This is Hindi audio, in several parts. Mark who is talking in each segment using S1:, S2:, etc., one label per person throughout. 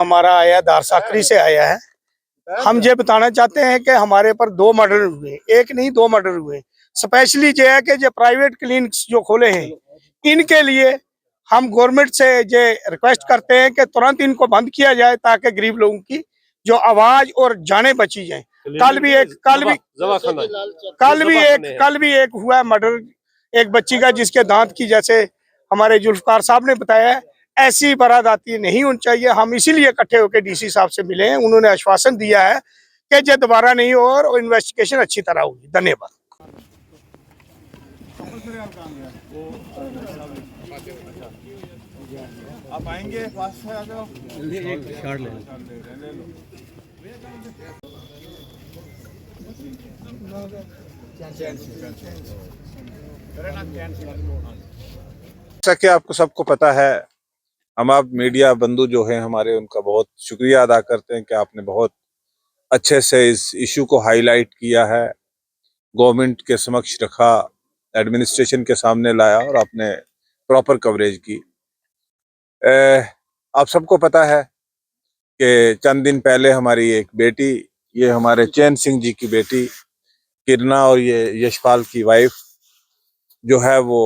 S1: हमारा आया दारसाकरी से आया है। हम ये बताना चाहते हैं कि हमारे पर 2 मर्डर हुए, एक नहीं 2 मर्डर हुए। स्पेशली ये है कि जो प्राइवेट क्लिनिक्स जो खोले हैं, इनके लिए हम गवर्नमेंट से ये रिक्वेस्ट करते हैं कि तुरंत इनको बंद किया जाए ताकि गरीब लोगों की जो आवाज और जानें बची जाएं। कल भी एक हुआ मर्डर एक बच्ची का, जिसके दांत की, जैसे हमारे जुल्फकार साहब ने बताया, ऐसी वारदातें नहीं होनी चाहिए। हम इसीलिए इकट्ठे होकर डीसी साहब से मिले हैं। उन्होंने आश्वासन दिया है कि ये दोबारा नहीं हो और इन्वेस्टिगेशन अच्छी तरह होगी। धन्यवाद।
S2: आप आएंगे पास से आ जाओ, एक शॉट ले लो।
S3: जैसा कि आपको सबको पता है, हम आप मीडिया बंधु जो हैं हमारे, उनका बहुत शुक्रिया अदा करते हैं कि आपने बहुत अच्छे से इस इशू को हाईलाइट किया है, गवर्नमेंट के समक्ष रखा, एडमिनिस्ट्रेशन के सामने लाया और आपने प्रॉपर कवरेज की। आप सबको पता है कि चंद दिन पहले हमारी एक बेटी, ये हमारे चैन सिंह जी की बेटी किरना और ये यशपाल की वाइफ जो है वो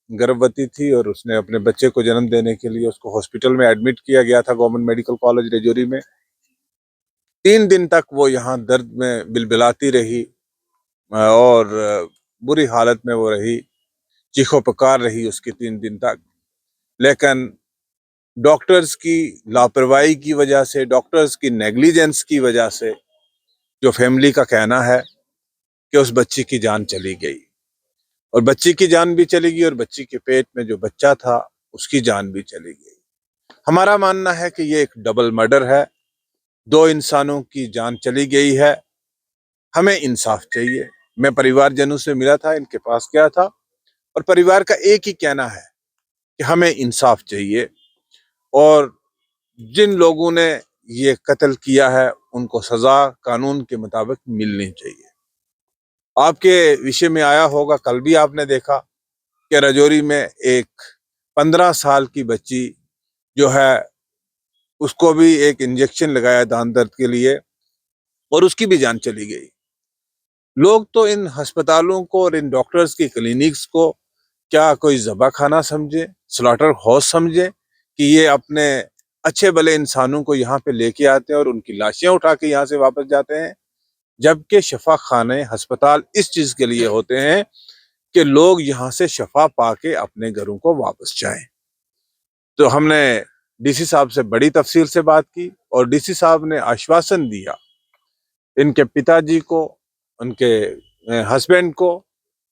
S3: गर्भवती थी और उसने अपने बच्चे को जन्म देने के लिए उसको हॉस्पिटल में एडमिट किया गया था, गवर्नमेंट मेडिकल कॉलेज रजौरी में। 3 दिन तक वो यहाँ दर्द में बिलबिलाती रही और बुरी हालत में वो रही, चीखों पुकार रही उसकी 3 दिन तक। लेकिन डॉक्टर्स की लापरवाही की वजह से, डॉक्टर्स की नेग्लिजेंस की वजह से, जो फैमिली का कहना है कि उस बच्ची की जान चली गई, और बच्ची की जान भी चली गई और बच्ची के पेट में जो बच्चा था उसकी जान भी चली गई। हमारा मानना है कि ये एक डबल मर्डर है, 2 इंसानों की जान चली गई है। हमें इंसाफ चाहिए। मैं परिवारजनों से मिला था, इनके पास गया था, और परिवार का एक ही कहना है कि हमें इंसाफ चाहिए और जिन लोगों ने ये कत्ल किया है उनको सजा कानून के मुताबिक मिलनी चाहिए। आपके विषय में आया होगा, कल भी आपने देखा कि रजौरी में एक 15 साल की बच्ची जो है उसको भी एक इंजेक्शन लगाया दांत दर्द के लिए और उसकी भी जान चली गई। लोग तो इन अस्पतालों को और इन डॉक्टर्स की क्लिनिक्स को क्या कोई ज़बाखाना समझे, स्लॉटर हाउस समझे कि ये अपने अच्छे भले इंसानों को यहाँ पे लेके आते हैं और उनकी लाशें उठा के यहाँ से वापस जाते हैं, जबकि शफा खाने अस्पताल इस चीज के लिए होते हैं कि लोग यहाँ से शफा पाके अपने घरों को वापस जाएं। तो हमने डीसी साहब से बड़ी तफसील से बात की और डीसी साहब ने आश्वासन दिया इनके पिताजी को, उनके हस्बैंड को,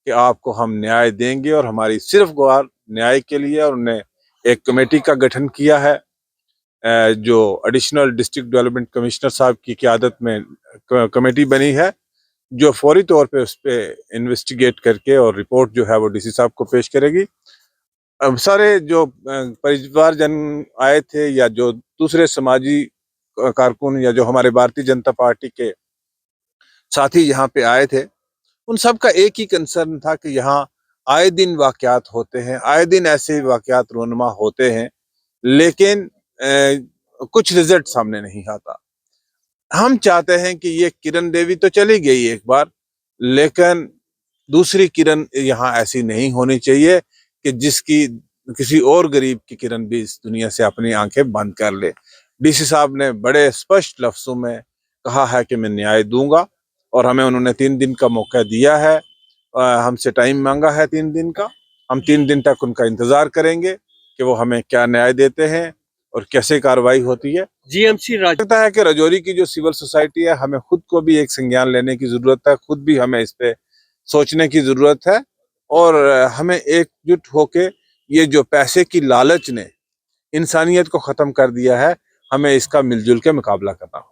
S3: कि आपको हम न्याय देंगे और हमारी सिर्फ गुहार न्याय के लिए। और उन्हें एक कमेटी का गठन किया है, जो एडिशनल डिस्ट्रिक्ट डेवलपमेंट कमिश्नर साहब की क़यादत में कमेटी बनी है, जो फौरी तौर पे उस पर इन्वेस्टिगेट करके और रिपोर्ट जो है वो डीसी साहब को पेश करेगी। अब सारे जो परिवारजन आए थे या जो दूसरे समाजी कारकुन या जो हमारे भारतीय जनता पार्टी के साथी यहाँ पे आए थे, उन सब का एक ही कंसर्न था कि यहाँ आए दिन वाकयात होते हैं, आए दिन ऐसे वाकयात रोनमा होते हैं, लेकिन कुछ रिजल्ट सामने नहीं आता। हम चाहते हैं कि ये किरण देवी तो चली गई एक बार, लेकिन दूसरी किरण यहाँ ऐसी नहीं होनी चाहिए कि जिसकी किसी और गरीब की किरण भी इस दुनिया से अपनी आंखें बंद कर ले। डीसी साहब ने बड़े स्पष्ट लफ्जों में कहा है कि मैं न्याय दूंगा और हमें उन्होंने 3 दिन का मौका दिया है, हमसे टाइम मांगा है 3 दिन का। हम 3 दिन तक उनका इंतजार करेंगे कि वो हमें क्या न्याय देते हैं और कैसे कार्रवाई होती है।
S2: जीएमसी
S3: लगता है कि रजौरी की जो सिविल सोसाइटी है, हमें खुद को भी एक संज्ञान लेने की जरूरत है, खुद भी हमें इस पे सोचने की जरूरत है और हमें एकजुट होके ये जो पैसे की लालच ने इंसानियत को खत्म कर दिया है, हमें इसका मिलजुल के मुकाबला करना होगा।